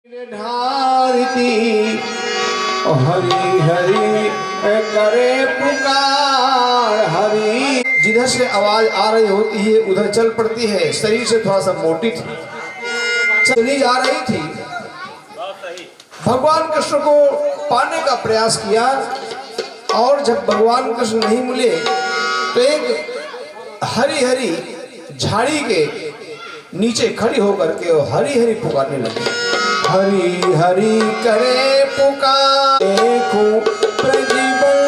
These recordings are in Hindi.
ढारती हरी हरी करे पुकार हरी। जिधर से आवाज आ रही होती है उधर चल पड़ती है। शरीर से थोड़ा सा मोटी थी, चली जा रही थी। भगवान कृष्ण को पाने का प्रयास किया और जब भगवान कृष्ण नहीं मिले तो एक हरी हरी झाड़ी के नीचे खड़ी होकर के वो हरी हरी पुकारने लगी। हरी हरी करे पुकार देखो प्रज्वल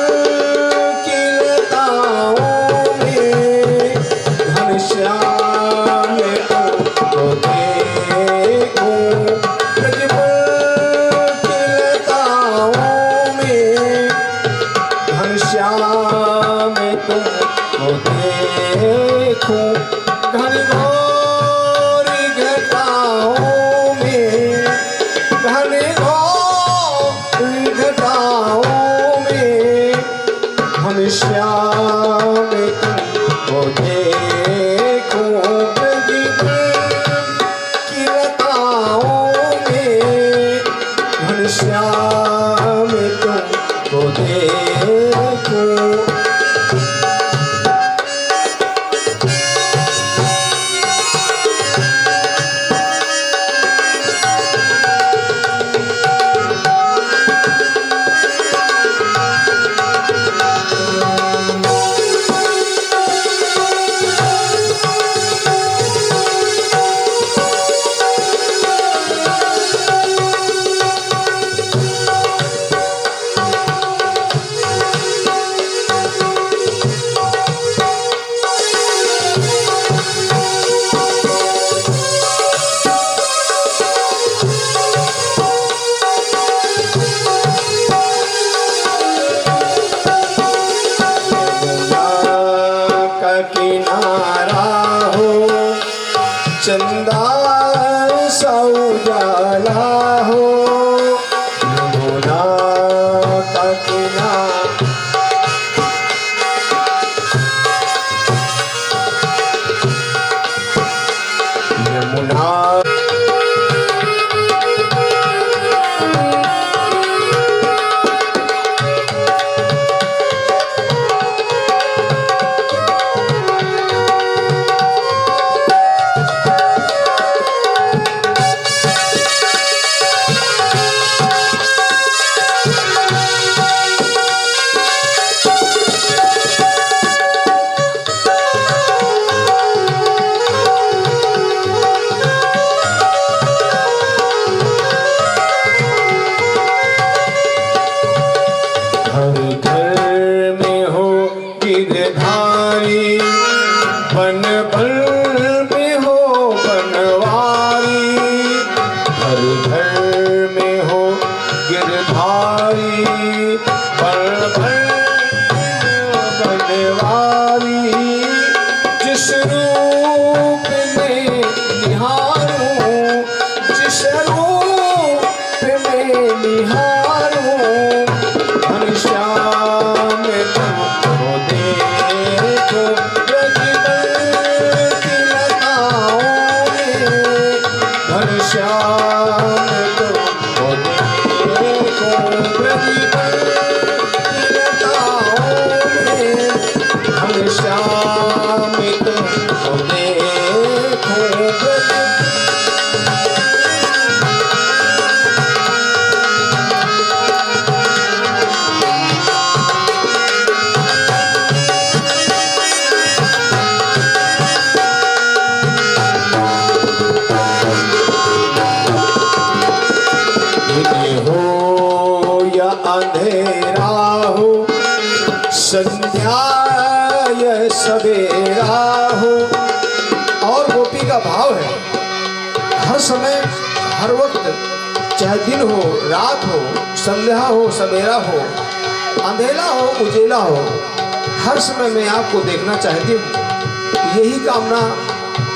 की लताओं में घनश्याम को देखो प्रज्वल की लताओं में घनश्याम तुमको देखो श्याम तुमको देखो की लताओं में घनश्याम तुमको देखो। किनारा हो चंदा सा उजाला हो यमुना का किनारा यमुना बन बन में हो बनवारी हर घर में हो गिरधारी बन बन बनवारी जिस रूप में निहारूं जिस रूप में निहारूं घनश्याम तुमको देखो श्याम तुमको देखो प्रज्वल की लताओं में घनश्याम तुमको देखो अंधेरा हो संध्या या सवेरा हो। और गोपी का भाव है हर समय हर वक्त चाहे दिन हो रात हो संध्या हो सवेरा हो अंधेरा हो उजेला हो हर समय मैं आपको देखना चाहती हूँ। यही कामना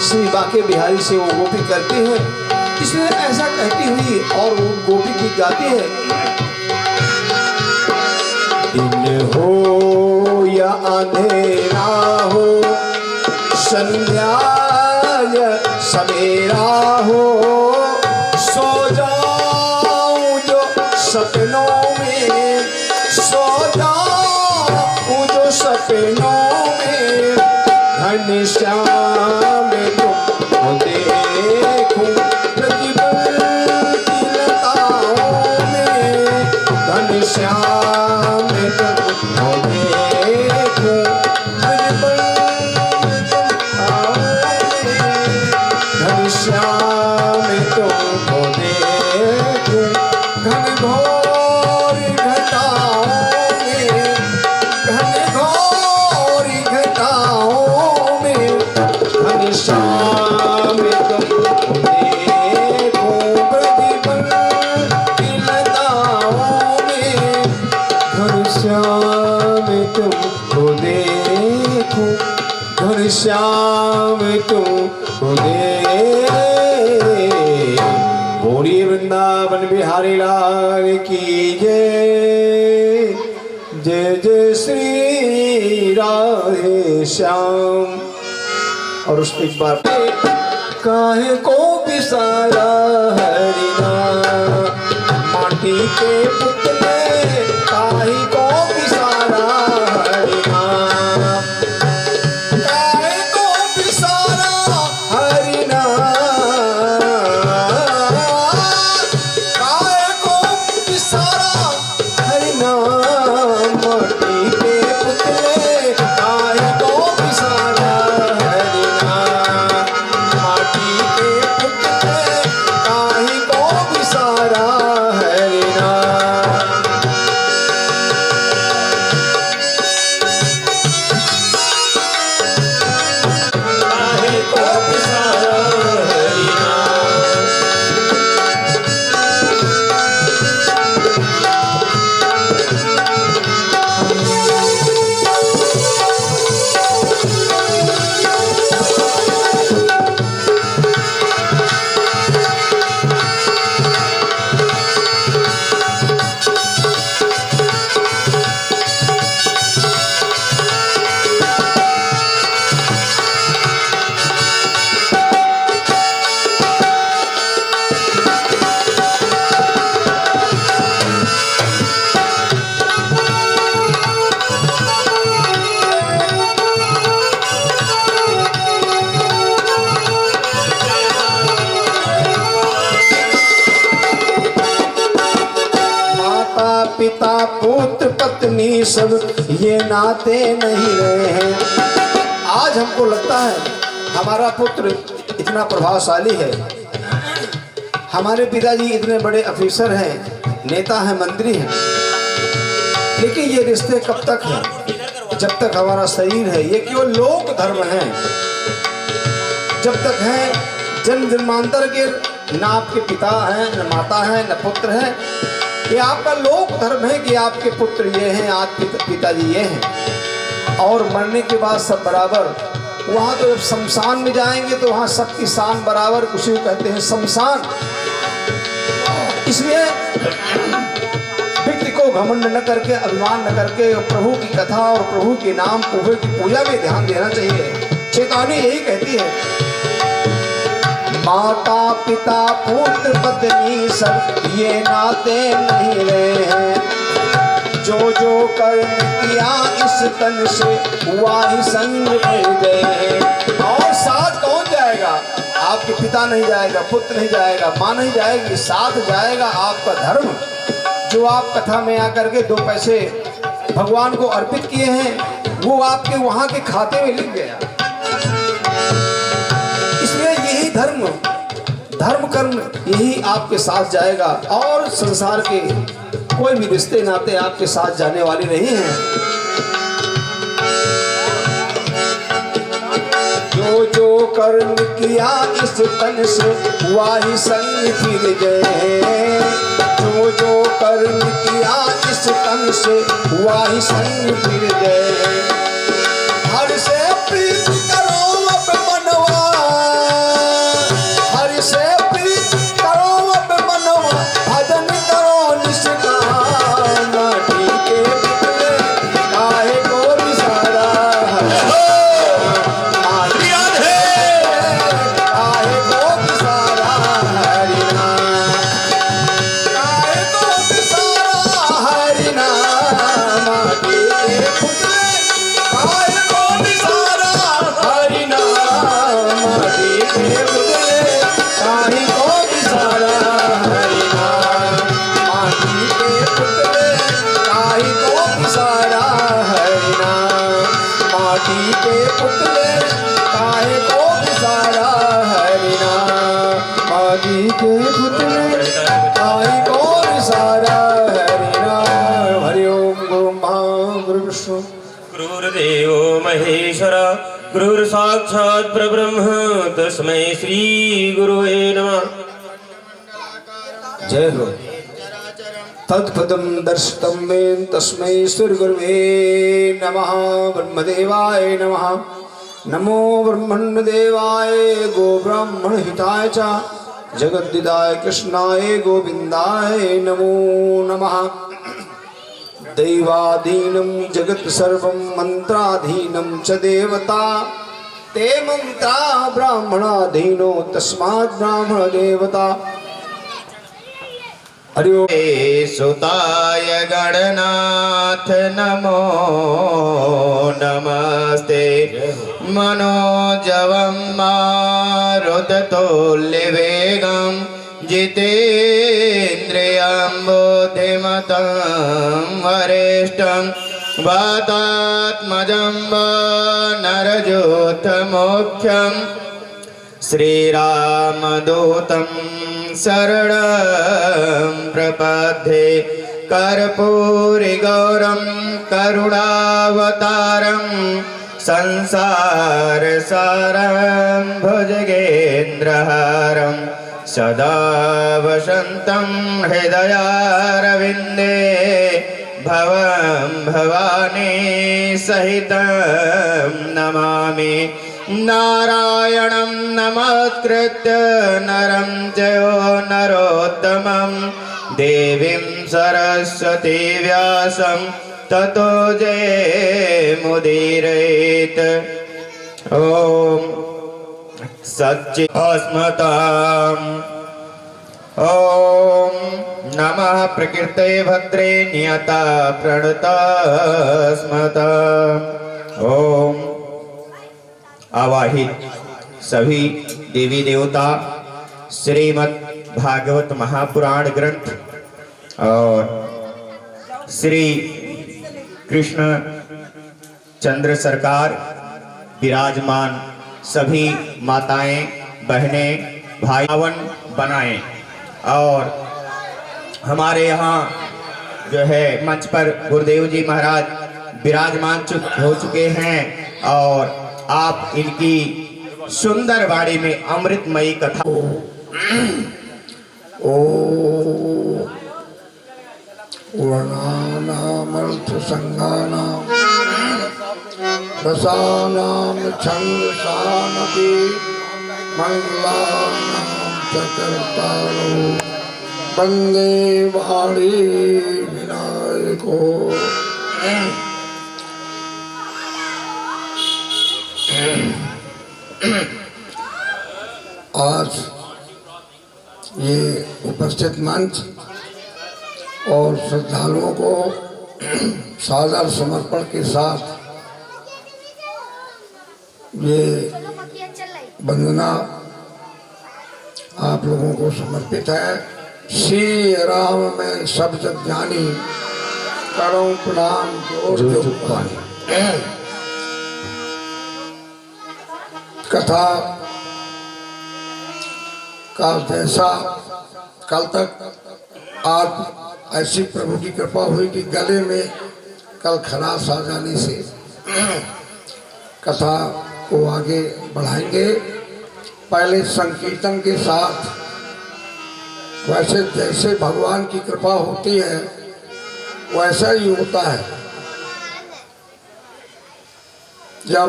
श्री बाके बिहारी से वो गोपी करती है। इसलिए ऐसा कहती हुई और वो गोपी गीत गाती है। दिन हो या अंधेरा हो संध्या या सवेरा हो सो जा सपनों में सो जाऊं जो सपनों में घनश्याम तुमको देखूं प्रतिपल की लताओं में घनश्याम तुमको देखूं प्रतिपल घनश्याम तुमको देखूं घनघोर घटाओं में घनघोर घटाओं में घनश्याम तुमको देखूं प्रतिपल की लताओं में घनश्याम तुमको देखूं घनश्याम तुमको बोलिए वृंदावन बिहारी लाल की जय। जय जय श्री राधे श्याम। और उस एक बार काहे को बिसारा हरिना माटी के पुतले काहे को बिसारा हरिना काहे को बिसारा हरिना काहे को बिसारा हरिना माटी के पुतले काहे को बिसारा हरिना माटी के पुतले काहे को बिसारा हरिना। काहे को बिसारा हरिना माता पिता पुत्र पत्नी सब ये नाते नहीं रहे हैं। आज हमको लगता है हमारा पुत्र इतना प्रभावशाली है, हमारे पिताजी इतने बड़े अफिसर हैं, नेता हैं, मंत्री हैं, लेकिन ये रिश्ते कब तक हैं? जब तक हमारा शरीर है। ये केवल लोक धर्म है। जब तक है जन्म जन्मांतर के न आपके पिता हैं, न माता हैं, न पुत्र हैं। ये आपका लोक धर्म है कि आपके पुत्र ये हैं, आपके पिताजी ये हैं, और मरने के बाद सब बराबर। वहाँ तो जब शमशान में जाएंगे तो वहाँ सबकी शान बराबर, उसी को कहते हैं शमशान। इसलिए व्यक्ति को घमंड न करके, अभिमान न करके प्रभु की कथा और प्रभु के नाम, प्रभु की पूजा में ध्यान देना चाहिए। चेतावनी यही कहती है, माता पिता पुत्र पत्नी सब ये नाते नहीं रहे हैं। जो जो कर्म किया इस तन से हुआ ही संग भर गए हैं। और साथ कौन जाएगा? आपके पिता नहीं जाएगा, पुत्र नहीं जाएगा, माँ नहीं जाएगी, साथ जाएगा आपका धर्म। जो आप कथा में आकर के 2 पैसे भगवान को अर्पित किए हैं वो आपके वहाँ के खाते में लिख गया। इसलिए यही धर्म कर्म यही आपके साथ जाएगा, और संसार के कोई भी रिश्ते नाते आपके साथ जाने वाले नहीं हैं। जो जो कर्म किया इस तन से हुआ ही संग फिर गए। जो जो कर्म किया इस तन से हुआ ही संग फिर गए। हर से प्रीत करो अब मनवा, हर से प्रीत करो अब मनवा, भजन करो निष्काम। माटी के पुतले काहे को बिसारा हरिना, काहे को बिसारा जी के पुतले आई कौन सारा हरि नाम हरि ओम गुरु महागुरु विष्णु गुरुर्देवो महेश्वर गुरुर्साक्षात् परब्रह्म तस्मै श्री गुरुवे नमः। जय हो। तत्पदं दर्शितं मे तस्मै श्री गुरुवे नमः। ब्रह्मदेवाय नमः। नमो ब्रह्मण्यदेवाय गो ब्राह्मण हिताय च जगद्दिदाय कृष्णाय गोविन्दाय नमो नमः। दैवाधीनं जगत् सर्वं मंत्राधीनं च देवता ते मंत्रा ब्राह्मणाधीनो तस्मात् ब्राह्मण देवता। हरि ओम। सुताय गणनाथ नमो नमस्ते मनोजवं मारुततुल्यवेगं जितेन्द्रियं बुद्धिमतं वरिष्ठं वातात्मजं नरजोत्तमोख्यं श्रीरामदूतं शरणं प्रपद्ये कर्पूरिगौरं करुणावतारं संसारसारं भुजगेन्द्रहारं सदा वसन्तं हृदयारविन्दे भवं भवानी सहितं नमामि। नारायणं नमस्कृत्य नरं चैव नरोत्तमं देवीं सरस्वती व्यासं ततो जयमुदीरयेत्। ॐ सच्चिदास्मताम्। ॐ नमः प्रकृते भद्रे नियता प्रणता स्मताम्। ॐ आवाहित सभी देवी देवता श्रीमद् भागवत महापुराण ग्रंथ और श्री कृष्ण चंद्र सरकार विराजमान सभी माताएं बहनें भाई बनाएं और हमारे यहाँ जो है मंच पर गुरुदेव जी महाराज विराजमान हो चुके हैं और आप इनकी सुंदर वाणी में अमृतमयी कथा ओ वर्णानामर्थ संगानां रसानां छन्दसामपि मंगलानां च कर्तारो वन्दे वाणी विनायको। आज ये उपस्थित मंच और श्रद्धालुओं को सादर समर्पण के साथ ये वंदना आप लोगों को समर्पित है। श्री राम में सब जग जानी करो प्रणाम जोर पानी। कथा का जैसा कल तक आज ऐसी प्रभु की कृपा हुई कि गले में कल खराश आ जाने से कथा को आगे बढ़ाएंगे। पहले संकीर्तन के साथ वैसे जैसे भगवान की कृपा होती है वैसा ही होता है। जब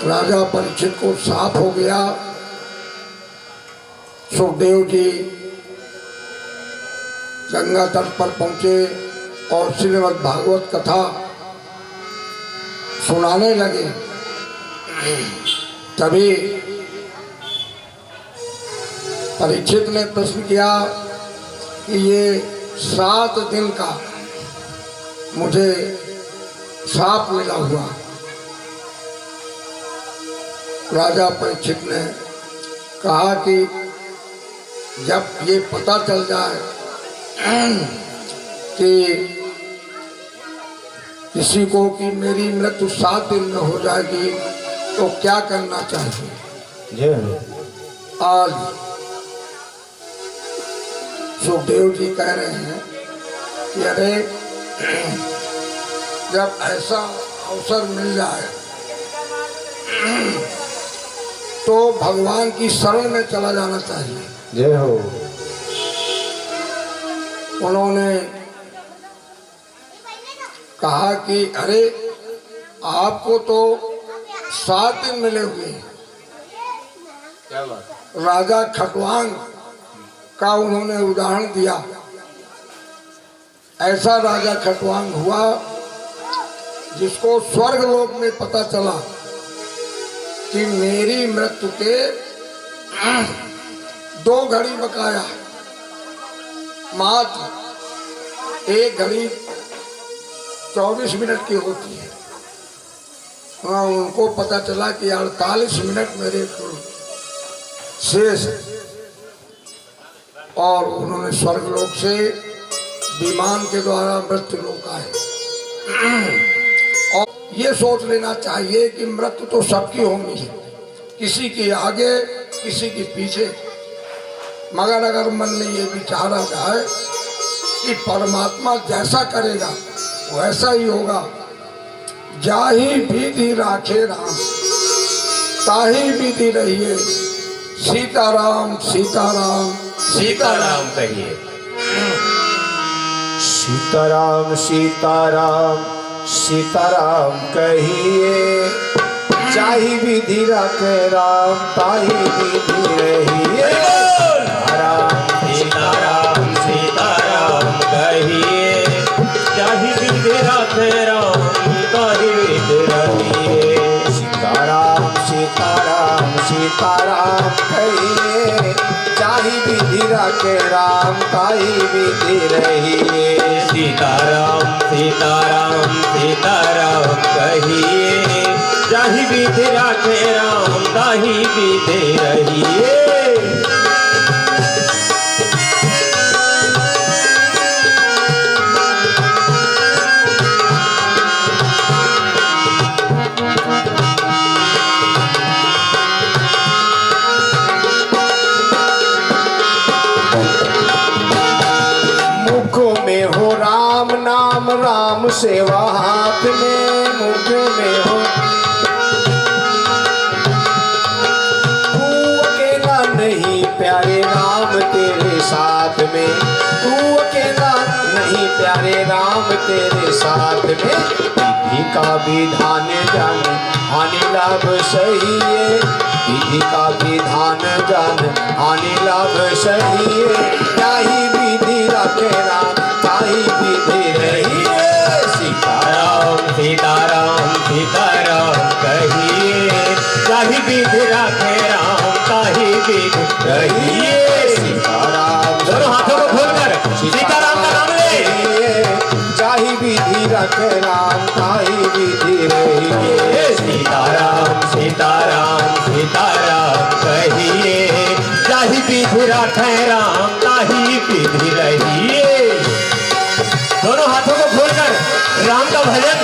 राजा परीक्षित को साफ हो गया, सुखदेव जी गंगा तट पर पहुंचे और श्रीमद् भागवत कथा सुनाने लगे। तभी परीक्षित ने प्रश्न किया कि ये 7 दिन का मुझे साप मिला हुआ। राजा परीक्षित ने कहा कि जब ये पता चल जाए कि किसी को कि मेरी मृत्यु 7 दिन में हो जाएगी तो क्या करना चाहिए। आज सुखदेव जी कह रहे हैं कि अरे जब ऐसा अवसर मिल जाए तो भगवान की शरण में चला जाना चाहिए। जय हो। उन्होंने कहा कि अरे आपको तो 7 दिन मिले हुए हैं। क्या बात? राजा खटवांग का उन्होंने उदाहरण दिया। ऐसा राजा खटवांग हुआ जिसको स्वर्ग लोक में पता चला कि मेरी मृत्यु के 2 घड़ी बकाया, मात्र 1 घड़ी 24 मिनट की होती है। हाँ, उनको पता चला कि 48 मिनट मेरे शेष है। और उन्होंने स्वर्गलोक से विमान के द्वारा मृत्यु लोक आए। और ये सोच लेना चाहिए कि मृत्यु तो सबकी होनी है, किसी की आगे किसी की पीछे, मगर अगर मन में ये विचारा जाए कि परमात्मा जैसा करेगा वैसा ही होगा। जाही विधि राखे राम, ताही विधि रहिए, सीताराम सीताराम सीताराम कहिए। सीताराम सीताराम सीताराम कहिए, चाही विधि रखे राम, ताही विधि रहिए। राम सीताराम सीताराम कहिए, चाही विधि रखे राम, ताही विधि रहिए। सीताराम सीताराम सीताराम कहिए, चाही विधि रखे राम, ताही विधि रहिए। सीताराम सीताराम सीताराम कहिए, चाही विधि रखे राम, ताही विधि रहिए। राम सेवा हाथ में, मुख में हो तू अकेला नहीं प्यारे राम तेरे साथ में, तू अकेला नहीं प्यारे राम तेरे साथ में। विधि का विधान जान हानि लाभ सही है, विधि का विधान जान हानि लाभ सही है। ताही विधि रखे राम, ताही विधि रही। सीताराम सीताराम कहिए, चाही विधि रखे राम, ताही विधि रहिए। सीताराम दोनों हाथों को खोलकर सीताराम का नाम ले। चाही विधि रखे राम, ताही विधि रहिए। सीताराम सीताराम सीताराम कहिए, चाही विधि रखे राम, ताही विधि रहिए। दोनों हाथों को खोलकर राम का भजन।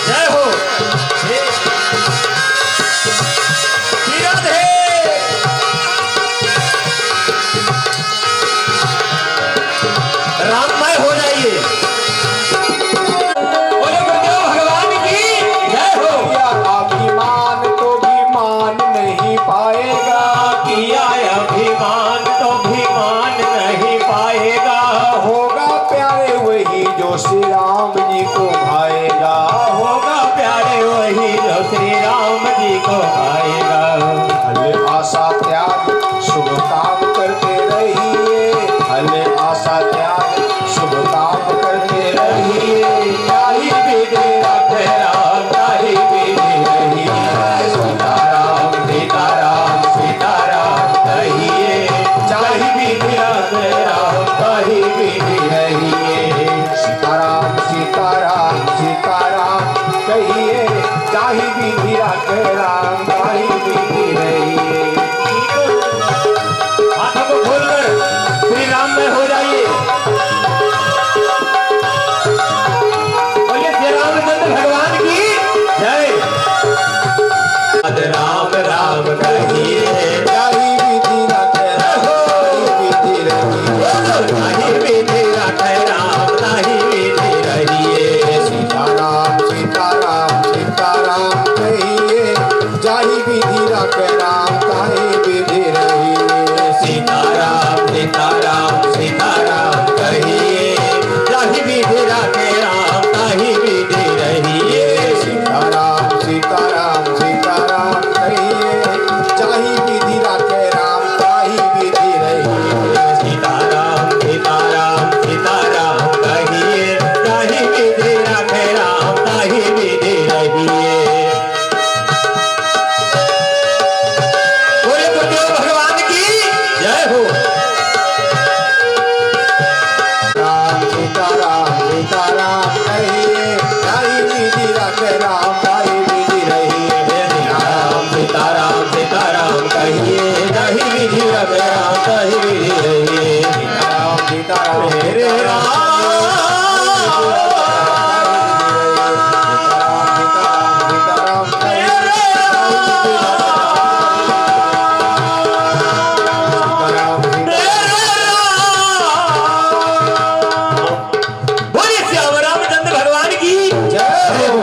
जय हो। राधे। राममय हो जाइए। बोलो गुरुदेव भगवान की जय हो। अभिमान तो विमान नहीं पाएगा, किया अभिमान तो अभिमान नहीं पाएगा। होगा प्यारे वही जो श्री राम जी को भाएगा, होगा प्यारे वही जो श्री राम जी को भाएगा। हल आशा त्याग शुभ काम करते रहिए, हल आशा त्याग शुभ काम करते रहिए। ताही विधि रखे राम, ताही विधि रहिए। सीताराम सीताराम सीताराम कहिए, चाही विधि रखे राम, ताही विधि रहिए। सीताराम सीताराम सीताराम कहिए, चाही विधि रखे राम, ताही विधि रहिए। हाथों को खोलकर श्री राम में हो जाइए। बोलिए श्री रामचंद्र भगवान की जय। राम राम कहिए, चाही विधि कहिए नहीं विधि रघुराम कही विधि रहिए सीताराम सीताराम मेरे राम सीताराम बोलिए श्याम रामचंद्र भगवान की जय हो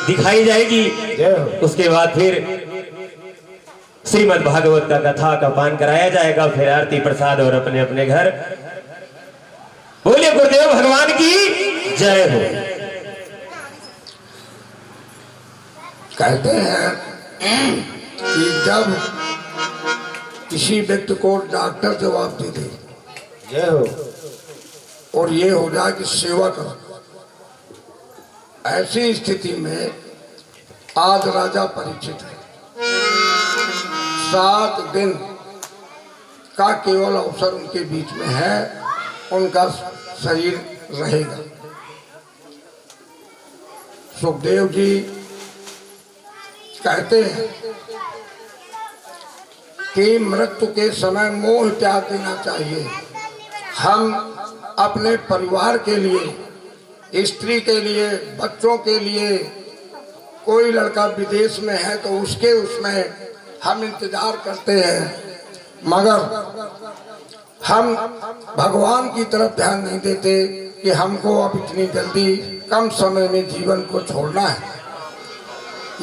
दिखाई जाएगी। जय हो। उसके बाद फिर श्रीमद् भागवत का कथा का पान कराया जाएगा, फिर आरती प्रसाद और अपने अपने घर। बोलिए गुरुदेव भगवान की जय हो। कहते हैं कि जब किसी व्यक्ति को डॉक्टर जवाब दे दे जय हो। और ये हो जाए कि सेवा करो, ऐसी स्थिति में आज राजा परीक्षित है। 7 दिन का केवल अवसर उनके बीच में है, उनका शरीर रहेगा। सुखदेव जी कहते हैं कि मृत्यु के समय मोह त्याग देना चाहिए। हम अपने परिवार के लिए, स्त्री के लिए, बच्चों के लिए, कोई लड़का विदेश में है तो उसके उसमें हम इंतजार करते हैं, मगर हम भगवान की तरफ ध्यान नहीं देते कि हमको अब इतनी जल्दी कम समय में जीवन को छोड़ना है।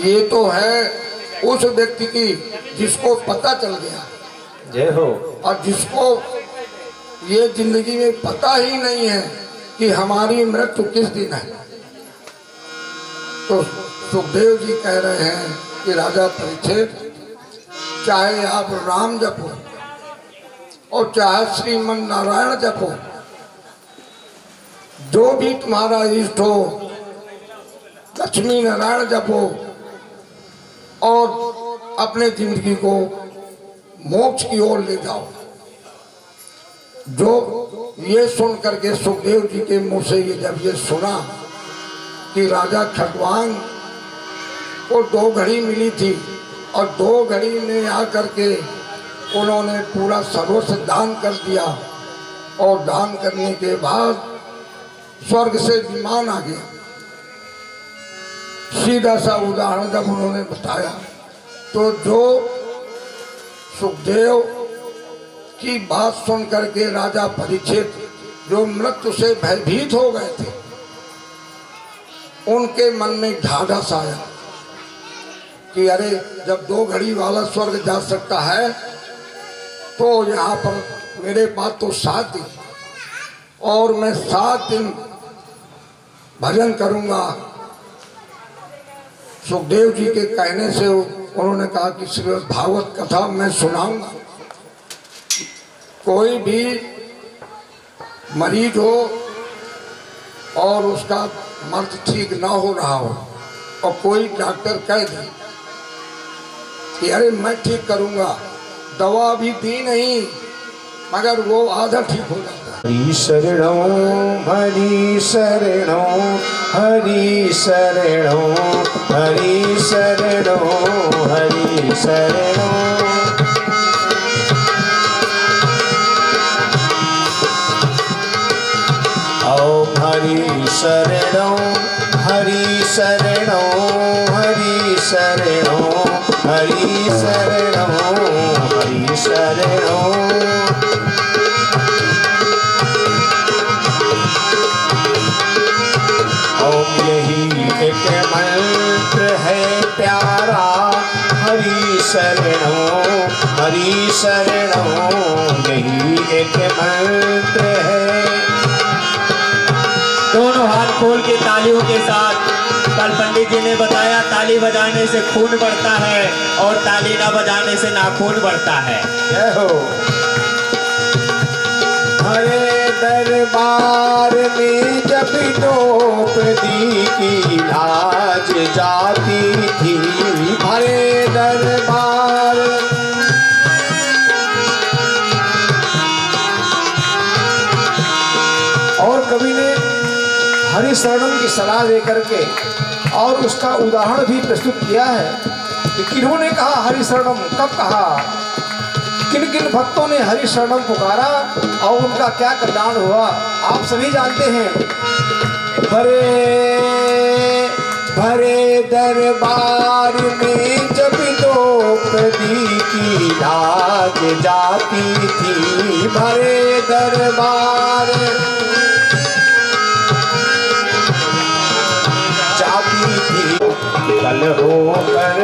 ये तो है उस व्यक्ति की जिसको पता चल गया, जय हो। और जिसको ये जिंदगी में पता ही नहीं है कि हमारी मृत्यु किस दिन है। तो सुखदेव जी कह रहे हैं कि राजा परीक्षित, चाहे आप राम जपो और चाहे श्रीमन नारायण जपो, जो भी तुम्हारा इष्ट हो, लक्ष्मी नारायण जपो और अपने जिंदगी को मोक्ष की ओर ले जाओ। जो ये सुन करके सुखदेव जी के मुंह से ये जब ये सुना कि राजा खटवांग को 2 घड़ी मिली थी और 2 घड़ी में आकर के उन्होंने पूरा सर्वस्व दान कर दिया, और दान करने के बाद स्वर्ग से विमान आ गया। सीधा सा उदाहरण जब उन्होंने बताया तो जो सुखदेव की बात सुन करके राजा परीक्षित जो मृत्यु से भयभीत हो गए थे, उनके मन में ढाढ़स आया कि अरे जब 2 घड़ी वाला स्वर्ग जा सकता है तो यहाँ पर मेरे पास तो 7 दिन, और मैं 7 दिन भजन करूँगा। सुखदेव जी के कहने से उन्होंने कहा कि श्रीमद् भागवत कथा मैं सुनाऊंगा। कोई भी मरीज हो और उसका मर्ज ठीक ना हो रहा हो और कोई डॉक्टर कह दे कि अरे मैं ठीक करूंगा, दवा भी दी नहीं मगर वो आधा ठीक हो जाता है। हरि शरणं हरि शरणं हरि शरणं हरि शरणं हरि शरणं। ओम हरि शरणं हरि शरणं हरि शरणं हरि शरणं हरि शरणं। यही एक मंत्र है प्यारा, हरि शरणं हरि शरणं, यही एक मंत्र है। दोनों हाथ खोल के तालियों के साथ, कल पंडित जी ने बताया ताली बजाने से खून बढ़ता है और ताली ना बजाने से नाखून बढ़ता है। जय हो। हरे दरबार में जब द्रौपदी की लाज जाती थी, हरे दरबार और कवि ने हरि शरणम की सलाह देकर के और उसका उदाहरण भी प्रस्तुत किया है कि किन्होंने कहा हरि शरणम, कब कहा, किन किन भक्तों ने हरि शरणम पुकारा और उनका क्या कल्याण हुआ, आप सभी जानते हैं। भरे भरे दरबार में जब द्रौपदी की लाज जाती थी, भरे दरबार जाती थी, कल होकर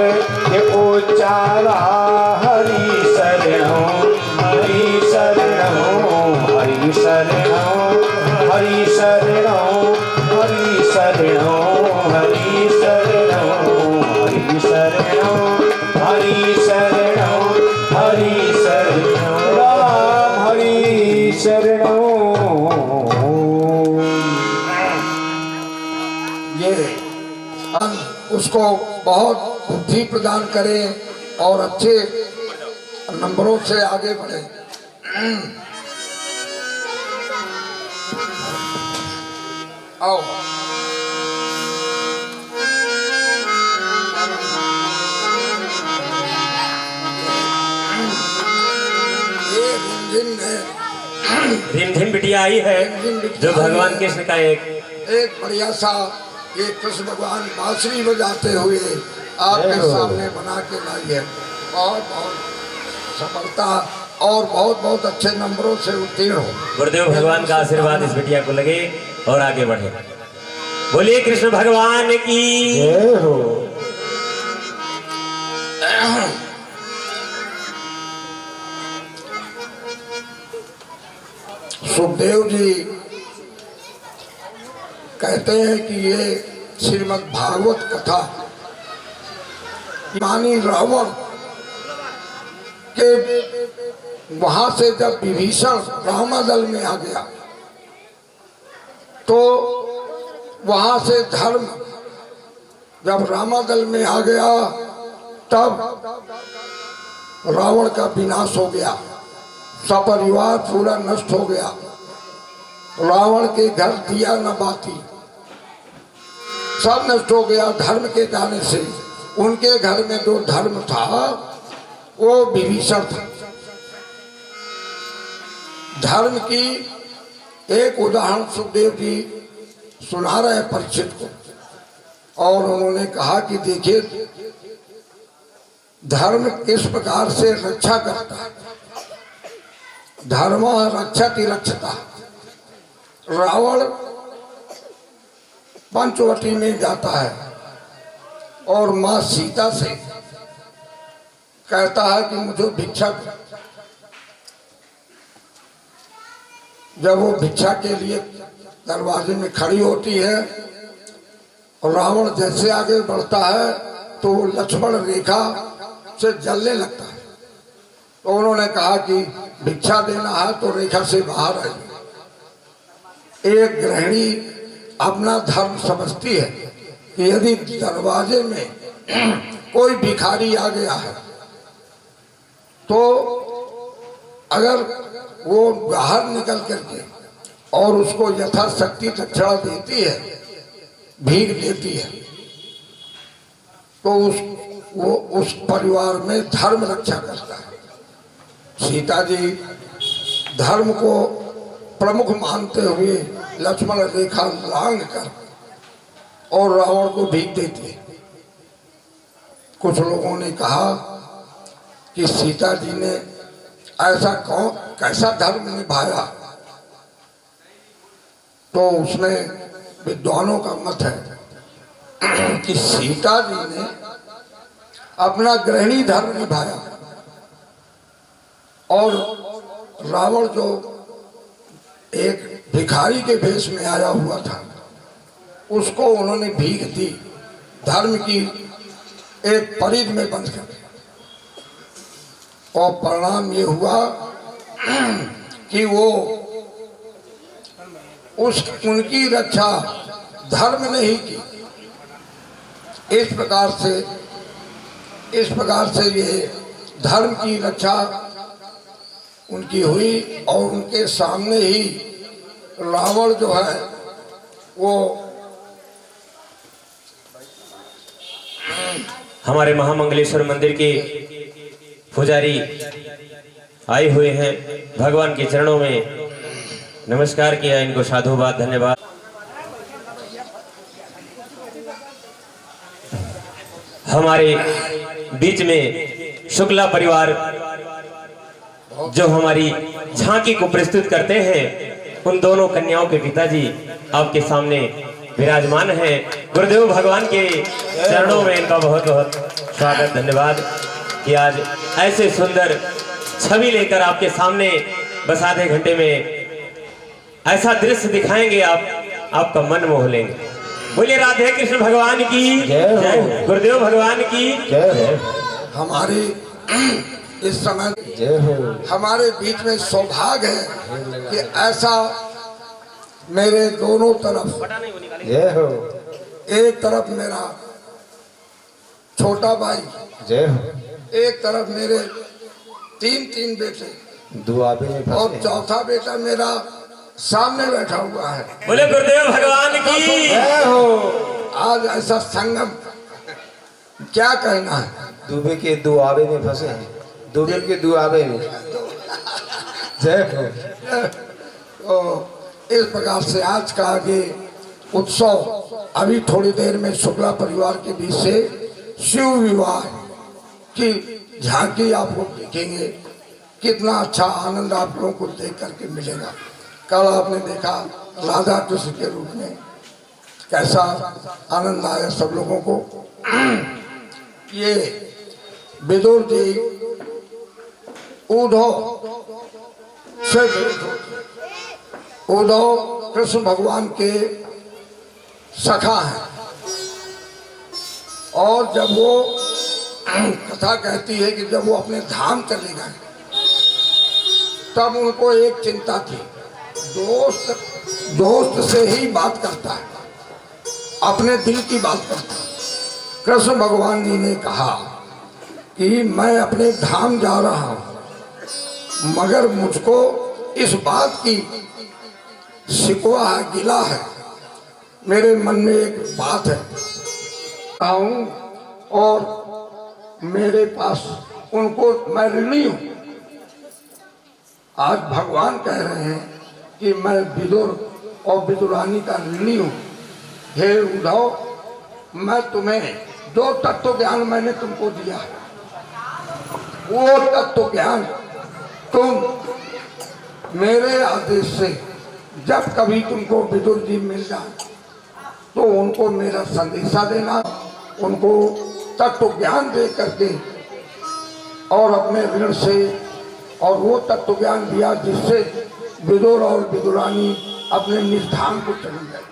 के उचारा हरि शरणम, हरि शरणम, हरि शरणम, हरि शरणम, हरि शरणम, हरि शरणम, हरि शरणम, हरि शरणम, हरि शरणम, राम हरि शरणम। ये उसको बहुत बुद्धि प्रदान करें और अच्छे नंबरों से आगे बढ़े। आओ ये रिमझिम बिटिया आई है जो भगवान कृष्ण का एक बढ़िया सा ये कृष्ण भगवान बांसुरी बजाते हुए आपके सामने बना के लाई है। बहुत बहुत सफलता और बहुत बहुत अच्छे नंबरों से उत्तीर्ण हो। गुरुदेव भगवान का आशीर्वाद इस बिटिया को लगे और आगे बढ़े। बोलिए कृष्ण भगवान की जय हो। सुखदेव जी कहते हैं कि ये श्रीमद् भागवत कथा मानी रावण के वहां से जब विभीषण रामादल में आ गया तो वहां से धर्म जब रामादल में आ गया तब रावण का विनाश हो गया, सपरिवार पूरा नष्ट हो गया। रावण के घर दिया न बाती, सब नष्ट हो गया धर्म के जाने से। उनके घर में जो धर्म था वो विभीषण था। धर्म की एक उदाहरण सुखदेव जी सुना रहे परीक्षित को और उन्होंने कहा कि देखिए धर्म किस प्रकार से रक्षा करता है। धर्म रक्षति रक्षता। रावण पंचवटी में जाता है और माँ सीता से कहता है कि मुझे भिक्षा दो। जब वो भिक्षा के लिए दरवाजे में खड़ी होती है और रावण जैसे आगे बढ़ता है तो वो लक्ष्मण रेखा से जलने लगता है। तो उन्होंने कहा कि भिक्षा देना है तो रेखा से बाहर आइए। एक गृहिणी अपना धर्म समझती है कि यदि दरवाजे में कोई भिखारी आ गया है तो अगर वो बाहर निकल करके और उसको यथाशक्ति दक्षिणा देती है, भीख देती है, तो वो उस परिवार में धर्म रक्षा करता है। सीता जी धर्म को प्रमुख मानते हुए लक्ष्मण रेखा लांघ कर और रावण को भीख देती है। कुछ लोगों ने कहा कि सीता जी ने ऐसा कैसा धर्म निभाया, तो उसमें विद्वानों का मत है कि सीता जी ने अपना गृहिणी धर्म निभाया और रावण जो एक भिखारी के भेष में आया हुआ था उसको उन्होंने भीख दी धर्म की एक परिध में बंद कर। और परिणाम ये हुआ कि वो उनकी रक्षा धर्म ने ही की। इस प्रकार से ये धर्म की रक्षा उनकी हुई और उनके सामने ही रावण जो है वो हमारे महामंगलेश्वर मंदिर के पुजारी आए हुए हैं। भगवान के चरणों में नमस्कार किया, इनको साधुवाद धन्यवाद। हमारे बीच में शुक्ला परिवार जो हमारी झांकी को प्रस्तुत करते हैं, उन दोनों कन्याओं के पिताजी आपके सामने विराजमान हैं। गुरुदेव भगवान के चरणों में इनका बहुत बहुत स्वागत धन्यवाद कि आज ऐसे सुंदर छवि लेकर आपके सामने बस आधे घंटे में ऐसा दृश्य दिखाएंगे, आपका मन मोह लेंगे। बोलिए राधे कृष्ण भगवान की जय, गुरुदेव भगवान की जय। हमारी इस समय हमारे बीच में सौभाग्य है कि ऐसा मेरे दोनों तरफ, एक तरफ मेरा छोटा भाई, एक तरफ मेरे तीन बेटे, और चौथा बेटा मेरा सामने बैठा हुआ है। बोले गुरुदेव भगवान की जय हो। आज ऐसा संगम क्या कहना है। दुबे के दुआबे में फंसे हैं, दुबे के दुआबे में। जय हो। तो इस प्रकार से आज का आगे उत्सव अभी थोड़ी देर में शुक्ला परिवार के बीच से शिव विवाह की झांकी आप लोग देखेंगे। कितना अच्छा आनंद आप लोगों को देख करके मिलेगा। कल आपने देखा राधा कृष्ण के रूप में कैसा आनंद आया सब लोगों को। ये विदुर जी उद्धव कृष्ण भगवान के सखा हैं, और जब वो कथा कहती है कि जब वो अपने धाम चले गए तब उनको एक चिंता थी। दोस्त से ही बात करता है, अपने दिल की बात करता है। कृष्ण भगवान जी ने कहा कि मैं अपने धाम जा रहा हूं, मगर मुझको इस बात की शिकवा है, गिला है, मेरे मन में एक बात है आऊं, और मेरे पास उनको मैं ऋणी हूं। आज भगवान कह रहे हैं कि मैं विदुर और विदुरानी का ऋणी हूं। हे उद्धव, मैं तुम्हें जो तत्व ज्ञान मैंने तुमको दिया, वो तत्व ज्ञान तुम मेरे आदेश से जब कभी तुमको विदुर जी मिल जाए तो उनको मेरा संदेशा देना, उनको तत्व ज्ञान दे करके और अपने ऋण से, और वो तत्व ज्ञान दिया जिससे विदुर और विदुरानी अपने निज धाम को चले गए।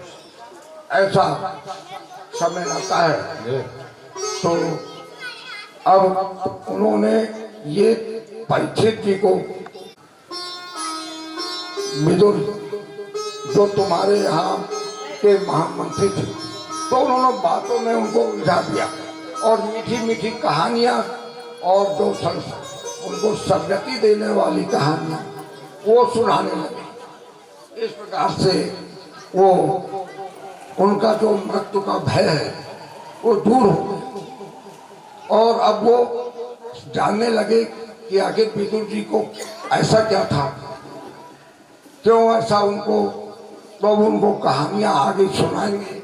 ऐसा समय आता है। तो अब उन्होंने ये परीक्षित जी को, विदुर जो तुम्हारे यहाँ के महामंत्री थे, तो उन्होंने बातों में उनको उलझा दिया और मीठी मीठी कहानियाँ और जो उनको सदगति देने वाली कहानियाँ वो सुनाने लगे। इस प्रकार से वो उनका जो मृत्यु का भय है वो दूर हो गया, और अब वो जानने लगे कि आखिर विदुर जी को ऐसा क्या था, क्यों ऐसा उनको, तो उनको कहानियाँ आगे सुनाएंगे।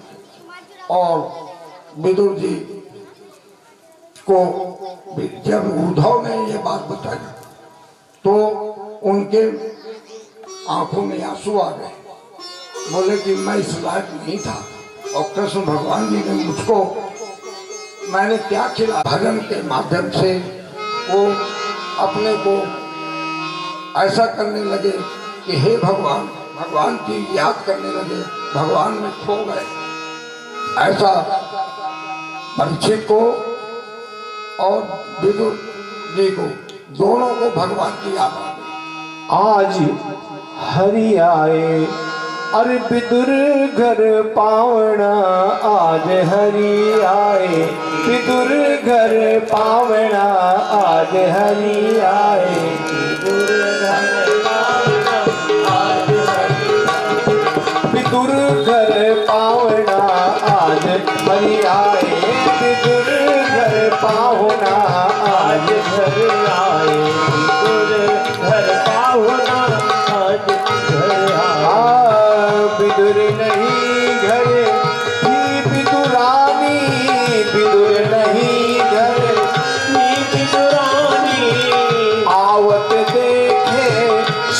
और विदुर जी को जब उद्धव ने ये बात बताई तो उनके आंखों में आंसू आ गए। बोले कि मैं इस लायक नहीं था, और कृष्ण भगवान जी ने मुझको, मैंने क्या खिला। भजन के माध्यम से वो अपने को ऐसा करने लगे कि हे भगवान, भगवान की याद करने लगे, भगवान में खो गए। ऐसा परीक्षित को और विदुर जी को, दोनों को भगवान की याद आ गई। आज हरि आए अरे विदुर घर पावना, आज हरि आए विदुर घर पावना, आज हरि आए विदुर घर पावना, आज विदुर घर पावना, आज हरि आए विदुर घर पाहुना आज घर आए विदुर घर पाहुना आज घर आए। विदुर नहीं घर की विदुरानी, विदुर नहीं घर की विदुरानी, आवत देखे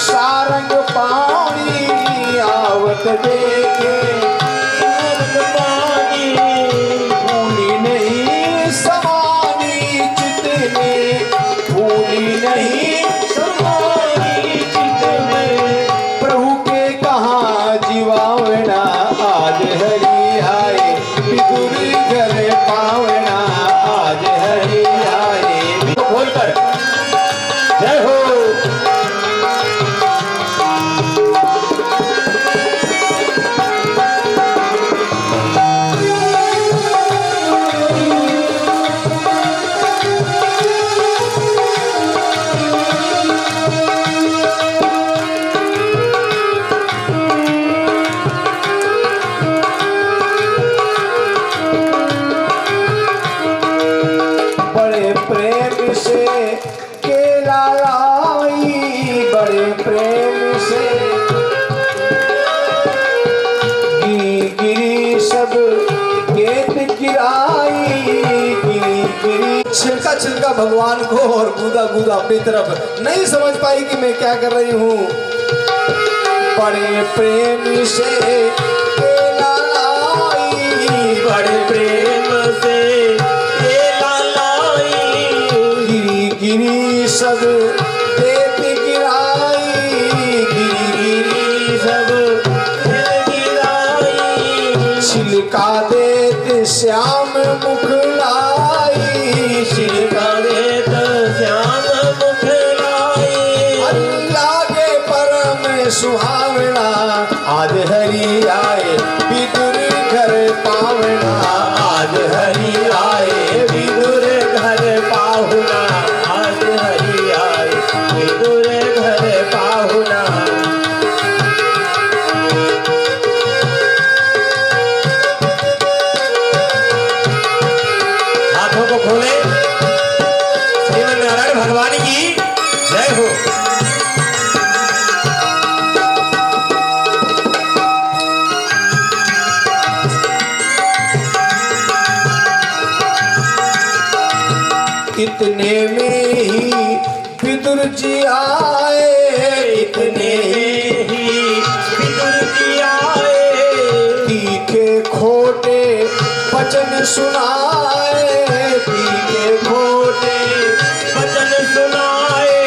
सारंग पानी, आवत देखे सारंग पानी, भूली नहीं समानी चित में, भूली नहीं समाई चित में। प्रभु के कहाँ जीवावना आज हरि आए, विदुर घर पावना आज हरि आए। बोलकर जय हो। बड़े प्रेम से केला लाई, बड़े प्रेम से गिरी गिरी सब गेट गिराई, गिरी गिरी छिलका छिलका भगवान को और गूदा गूदा अपनी तरफ नहीं समझ पाई कि मैं क्या कर रही हूँ। बड़े प्रेम से केला लाई, बड़े प्रेम से केला लाई, गिरी गिरी सब देत गिराई, गिरी गिरी सब गिराई। छिलका देत श्याम मुख लाई, छिलका देत श्याम मुख लाई। लागे परम सुहावना आज हरि आए, विदुर घर पावना आज हरि आए, विदुर घर पाहुना आज हरि आए, विदुर घर पाहुना। हाथों को खोले, श्रीमन नारायण भगवान की जय हो। इतने में ही विदुर जी आए, इतने ही विदुर जी आए, तीखे खोटे वचन सुनाए, तीखे खोटे वचन सुनाए।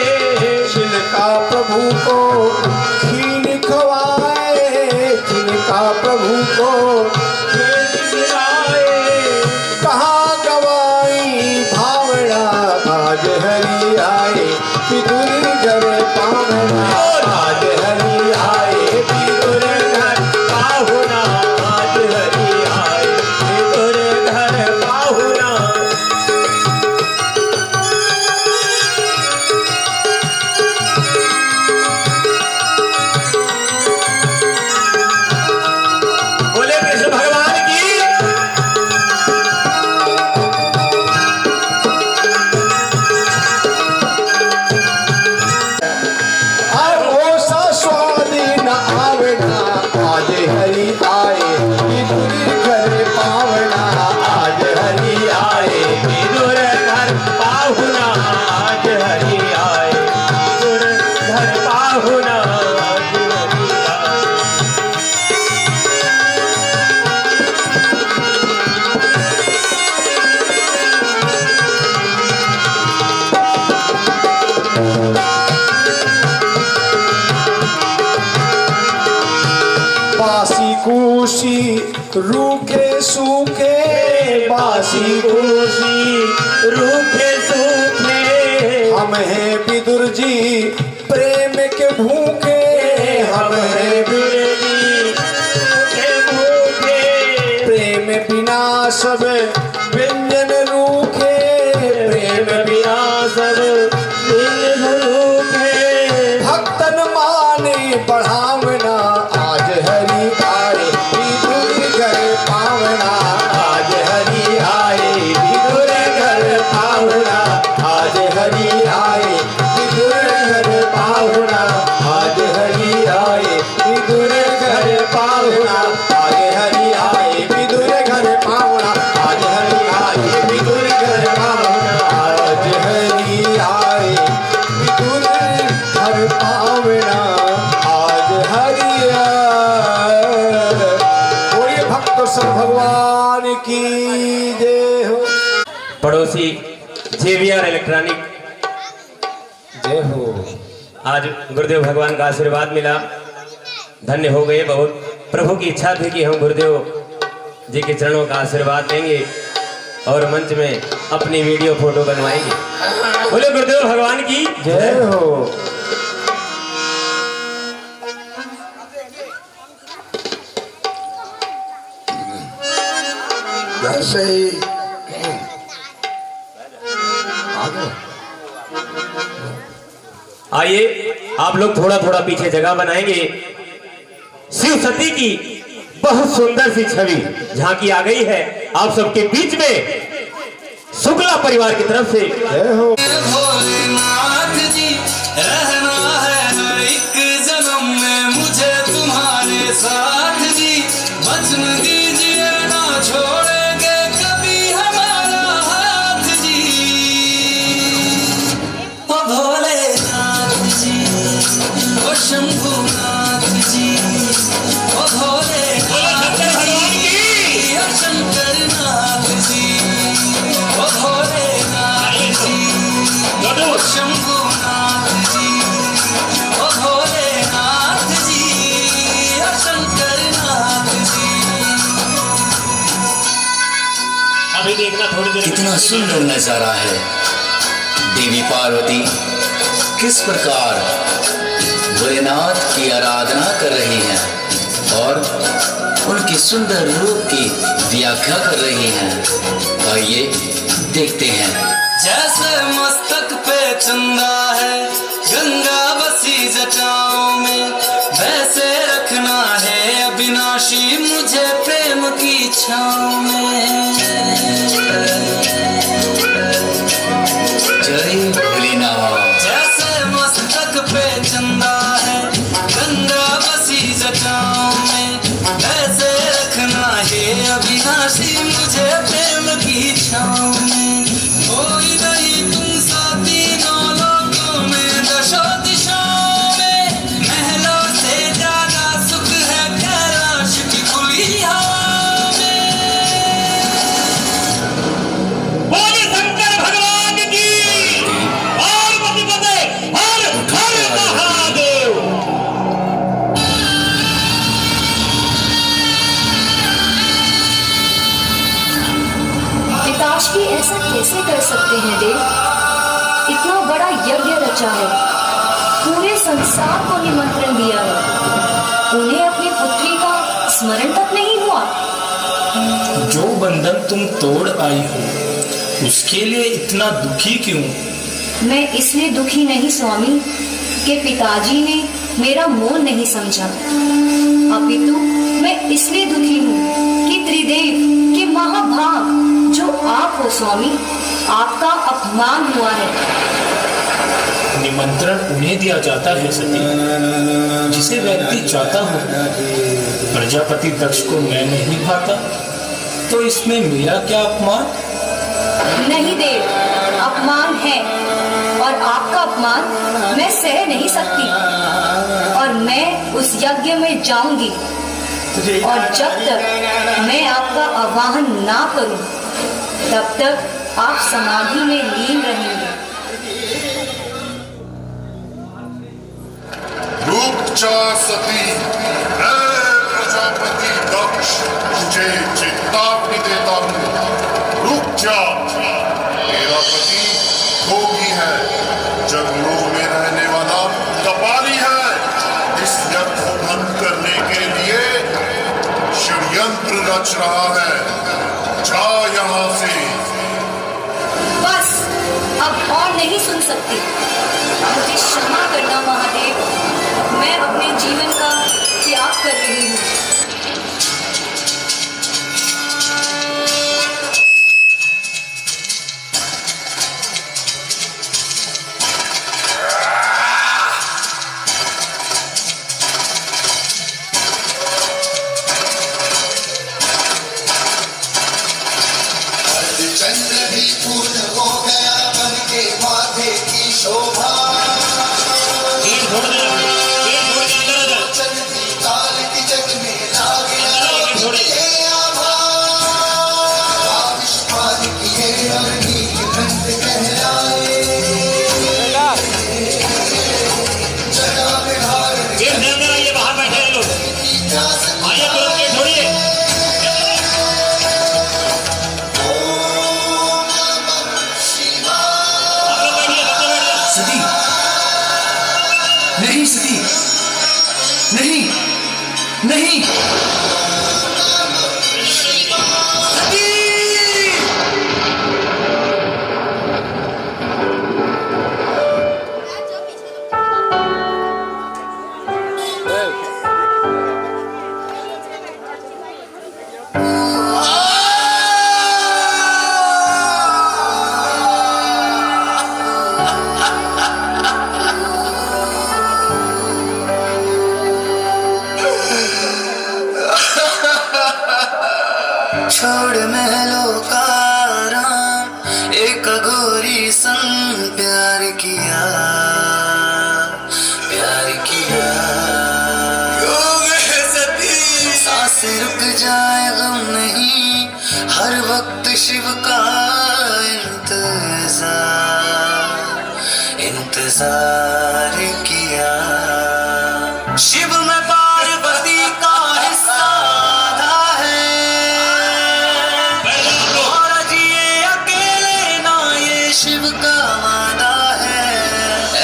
जिनका प्रभु को खीर खवाए, जिनका प्रभु को कहाँ गवाई भावना आज हरि आए, विदुर घर पावना आज हरि आए, विदुर घर पाहुना आज हरि आए, विदुर घर पाहुना। बोले कृष्ण भगवान की। वो सा स्वाद न आवना आज हरि आए, विदुर घर पावना आज हरि आए, विदुर घर पाहुना आज हरि आए, विदुर घर पाहुना आज हरि आए। बासी कुशी रूखे सूखे, बासी खुशी रूखे सूखे। हम हैं विदुर जी प्रेम के भूखे, हम हैं विदुर जी के भूखे। प्रेम बिना सब व्यंजन रूखे, प्रेम बिना सब दिन रूखे। भक्तन माने बढ़ावना आज हरि आए, विदुर घर पावना आज हरि आए, विदुर घर पावना आज हरिया। बोलिए भक्त सब भगवान की जय हो। पड़ोसी जेवीआर इलेक्ट्रॉनिक, जय हो। आज गुरुदेव भगवान का आशीर्वाद मिला, धन्य हो गए बहुत। प्रभु की इच्छा थी कि हम गुरुदेव जी के चरणों का आशीर्वाद लेंगे और मंच में अपनी वीडियो फोटो बनवाएंगे। बोले गुरुदेव भगवान की जय हो। जैसे ही आइए आप लोग थोड़ा थोड़ा पीछे जगह बनाएंगे। शिव सती की बहुत सुंदर सी छवि झांकी आ गई है आप सबके बीच में, शुक्ला परिवार की तरफ से। जय हो। भोलेनाथ जी, रहना है एक जन्म में मुझे तुम्हारे साथ जी, बचन दीजिए ना छोड़ेंगे कभी हमारा हाथ जी। ओ भोलेनाथ जी, ओ शंभुनाथ जी, ओ भोलेनाथ जी, ओ शंकरनाथ जी, ओ भोलेनाथ जी, ओ शंभुनाथ जी, ओ भोलेनाथ जी, ओ शंकरनाथ जी। अभी देखना थोड़ी देर। कितना सुंदर नजारा है। देवी पार्वती किस प्रकार भोलेनाथ की आराधना कर रही हैं और उनके सुंदर रूप की व्याख्या कर रही हैं। आइए देखते हैं। जैसे मस्तक पे चंदा है गंगा बसी जटाओं में, वैसे रखना है अविनाशी मुझे प्रेम की छाँव में। जय भोलेनाथ। जैसे मस्तक पे चंदा है गंगा बसी जटाओं में, वैसे रखना है अविनाशी मुझे प्रेम की छाँव में। कोई नहीं तुम सा तीनों लोकों में दशो दिशाओं में, महलों से ज्यादा सुख है कैलाश की खुली हवा में। बोले शंकर भगवान की, पार्वती पते हर हर महादेव। पिताश्री ऐसा कैसे कर सकते हैं देव? इतना बड़ा यज्ञ रचा है, पूरे संसार को निमंत्रण दिया है, उन्हें अपनी पुत्री का स्मरण तक नहीं हुआ। जो बंधन तुम तोड़ आई हो उसके लिए इतना दुखी क्यों? मैं इसलिए दुखी नहीं स्वामी कि पिताजी ने मेरा मोल नहीं समझा, अपितु मैं इसलिए दुखी हूँ कि त्रिदेव के महाभाग जो आप हो स्वामी, आपका अपमान हुआ है। निमंत्रण उन्हें दिया जाता है सती जिसे व्यक्ति चाहता हो। प्रजापति दक्ष को मैं नहीं भाता तो इसमें मेरा क्या अपमान? नहीं देव, अपमान है और आपका अपमान मैं सह नहीं सकती, और मैं उस यज्ञ में जाऊंगी, और जब तक मैं आपका आवाहन ना करूं तब तक आप समाधि में लीन रहेंगे। रुक जा सती, मैं प्रजापति दक्ष तुझे चेतावनी देता हूँ। रुक जा, तेरा पति भोगी है, जंगलों में रहने वाला कपाली है। इस यज्ञ को भंग करने के लिए षड्यंत्र रच रहा है। जा यहाँ से। बस, अब और नहीं सुन सकती, मुझे क्षमा करना महादेव, मैं अपने जीवन का त्याग कर रही हूँ। चंद्र भी पूर्ण हो गया बन के माथे की सती, नहीं सती, नहीं, नहीं सती। छोड़ महलों का आराम, एक गोरी संग प्यार किया, प्यार किया। सती सांसें रुक जाए गम नहीं, हर वक्त शिव का इंतजार, इंतजार किया। शिव में पार्वती का हिस्सा आधा है, और जिए अकेले ना ये शिव का वादा है।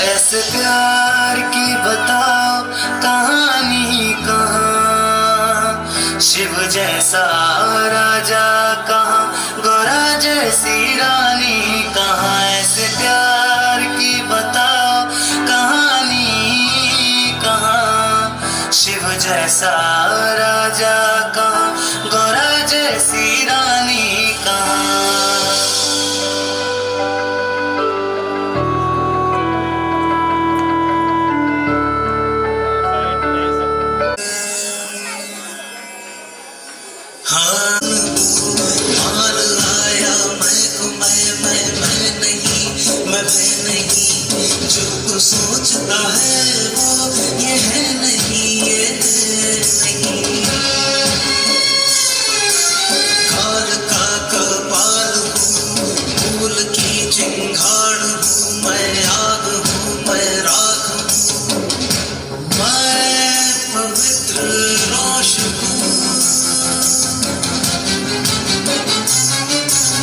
ऐसे प्यार की बताओ कहानी कहाँ, शिव जैसा राजा कहाँ, गोरा जैसी रानी कहाँ। ऐसे प्यार की बताओ कहानी कहाँ, शिव जैसा राजा कहाँ, गोरा जैसी रानी कहाँ। हाँ मार आया मैं नहीं, मैं नहीं, जो कुछ सोचता है वो ये है नहीं, ये है नहीं। काल का कपाल हूँ, फूल की चिंगाड़ हूँ, मैं आग हूँ, मैं राख हूँ, मैं पवित्र रोश हूँ।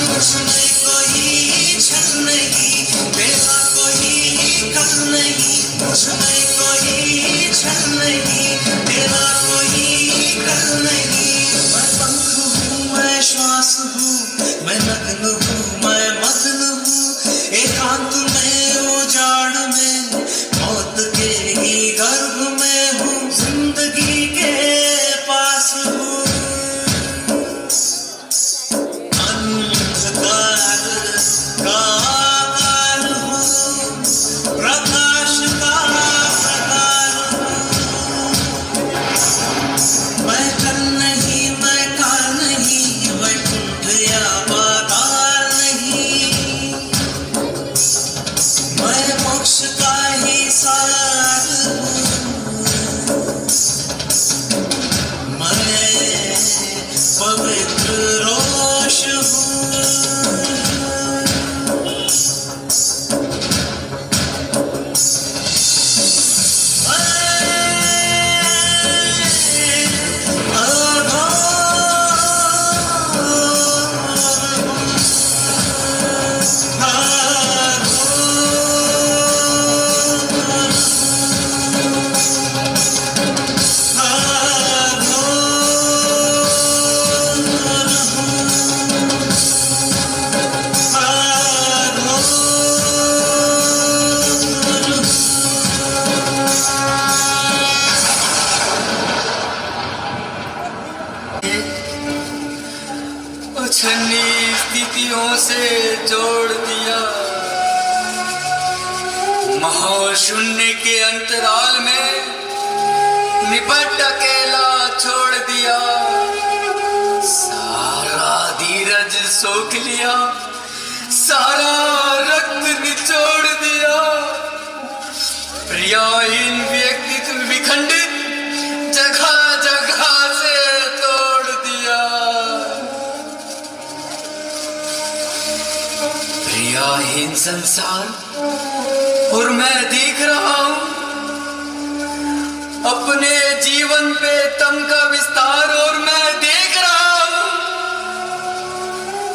मुझमें कोई छल नहीं, तेरा कोई कल नहीं, मुझमें कोई छल नहीं, तेरा कोई कल नहीं। मैं पंख हूँ, मैं श्वास हूँ, मैं नग्न हूँ, मैं मग्न हूँ, एकांत में उजाड़ में, मौत के ही गर्भ में हूँ, जिंदगी के पास हूँ। प्रकाश का प्रकार मैं कल नहीं, मैं काल नहीं, वैकुंठ या पाताल नहीं, मैं मोक्ष का ही सार हूँ, मैं पवित्र रोश हूँ। छन्नी स्थितियों से जोड़ दिया, महाशून्य के अंतराल में निपट अकेला छोड़ दिया। सारा धीरज सोख लिया, सारा रक्त निचोड़ दिया। प्रियाहीन व्यक्तित्व विखंडित जगह जगह से तोड़ दिया। प्रियाहीन संसार और मैं देख रहा हूं अपने जीवन पे तम का विस्तार, और मैं देख रहा हूं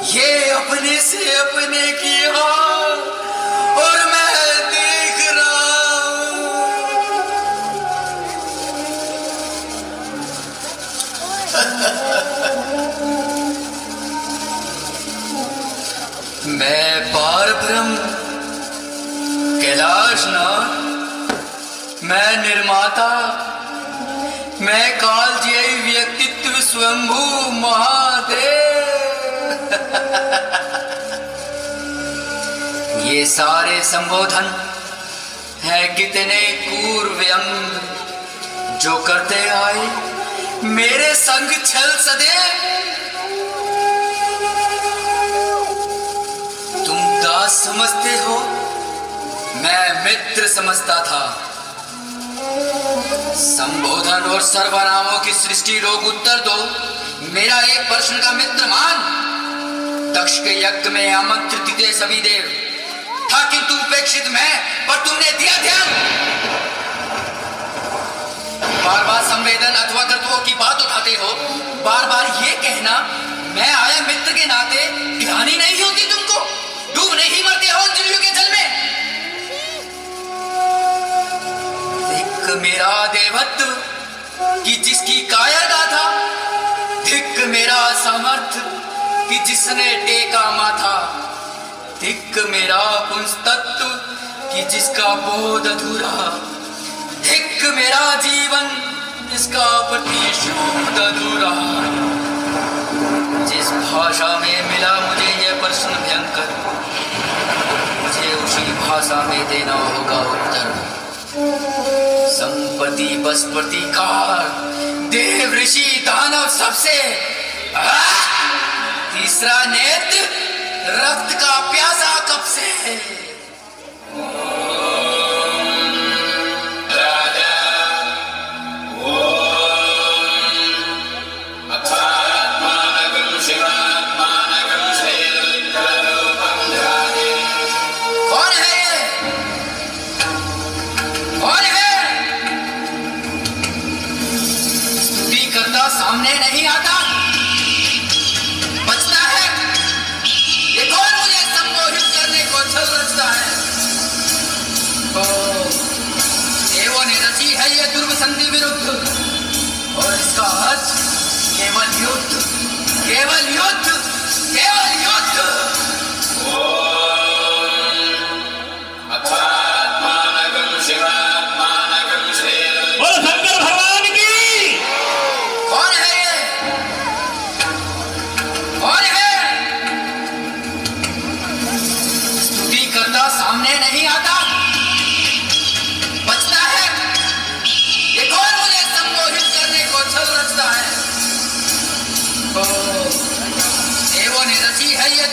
ये अपने से अपने की हार, और मैं देख दासनाथ, मैं निर्माता, मैं कालजयी व्यक्तित्व स्वयंभू महादेव। ये सारे संबोधन है कितने पूर्व अंग जो करते आए मेरे संग छल सदैव। तुम दास समझते हो, मैं मित्र समझता था। संबोधन और सर्वनामों की सृष्टि रोग उत्तर दो, मेरा एक प्रश्न का मित्र मान। दक्ष के यज्ञ में आमंत्रित थे सभी देव, था किंतु उपेक्षित मैं, पर तुमने दिया ध्यान। बार बार संवेदन अथवा कर्तव्यों की बात उठाते हो, बार बार ये कहना मैं आया मित्र के नाते, ध्यान ही नहीं होती तुमको, डूब नहीं मरते हो अंजलियों के जल में। धिक्क मेरा देवत्व कि जिसकी कायरता था, धिक्क मेरा सामर्थ्य कि जिसने टेका माथा, धिक्क मेरा पुंस्तत्व कि जिसका बोध अधूरा, धिक्क मेरा जीवन जिसका प्रतिशोध अधूरा। जिस भाषा में मिला मुझे यह प्रश्न भयंकर, मुझे उसी भाषा में देना होगा उत्तर। संपत्ति बस प्रतिकार, देव ऋषि दानव सबसे, तीसरा नेत्र रक्त का प्यासा कब से। सामने नहीं आता, बचता है। ये कौन मुझे संबोधित करने को छल रचता है? देवों ने रची है ये दुर्ग संधि विरुद्ध, और इसका अर्थ केवल युद्ध, केवल युद्ध, केवल युद्ध। सामने नहीं आता, बचता है। ये कौन मुझे संबोधित करने को छल रचता है? देवों ने रची है ये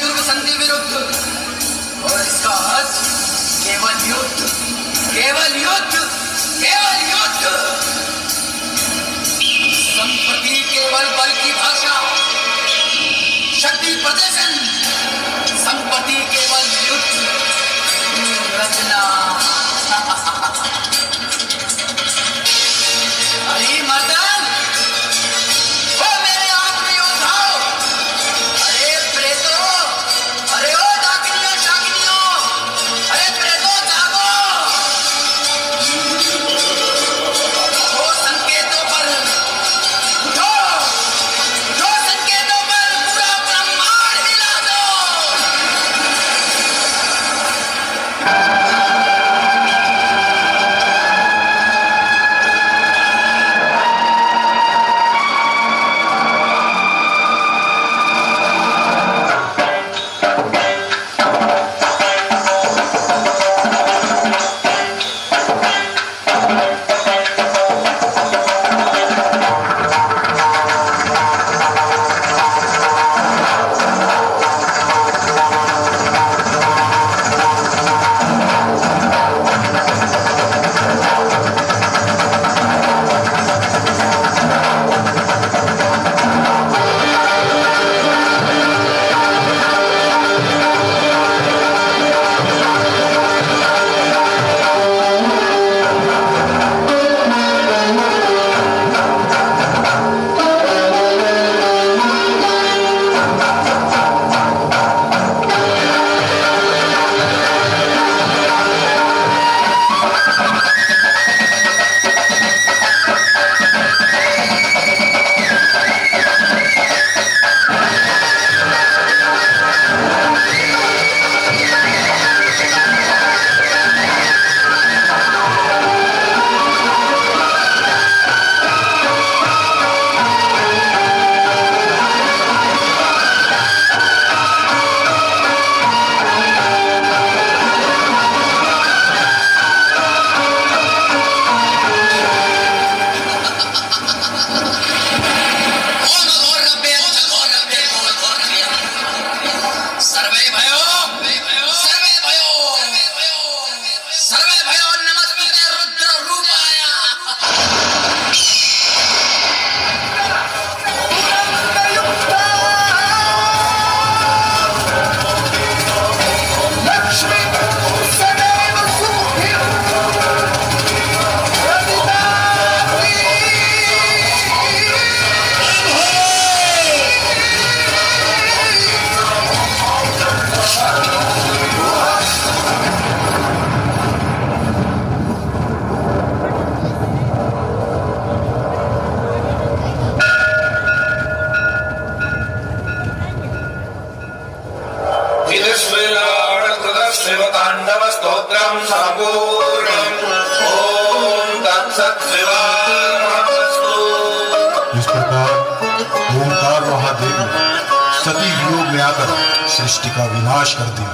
आकर सृष्टि का विनाश कर दिया।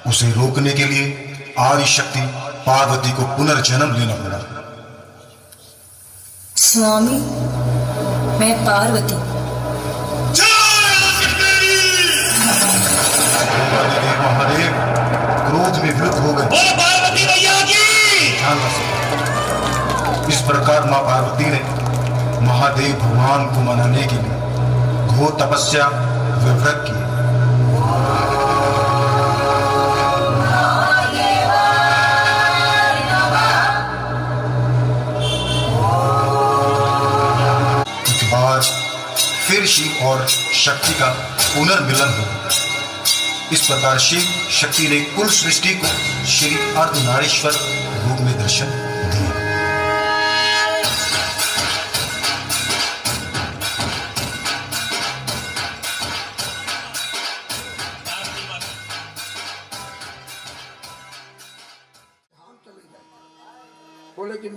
उसे रोकने के लिए आदि शक्ति पार्वती को पुनर्जन्म लेना पड़ा। स्वामी, मैं पार्वती। महादेव क्रोध में विलुप्त हो गए। पार्वती मैया की ध्यान रखो। इस प्रकार मां पार्वती ने महादेव भगवान को मनाने के लिए घोर तपस्या व व्रत किए। बाद फिर शिव और शक्ति का पुनर्मिलन हुआ। इस प्रकार शिव शक्ति ने कुल सृष्टि को श्री अर्धनारीश्वर रूप में दर्शन दिए। बोले कि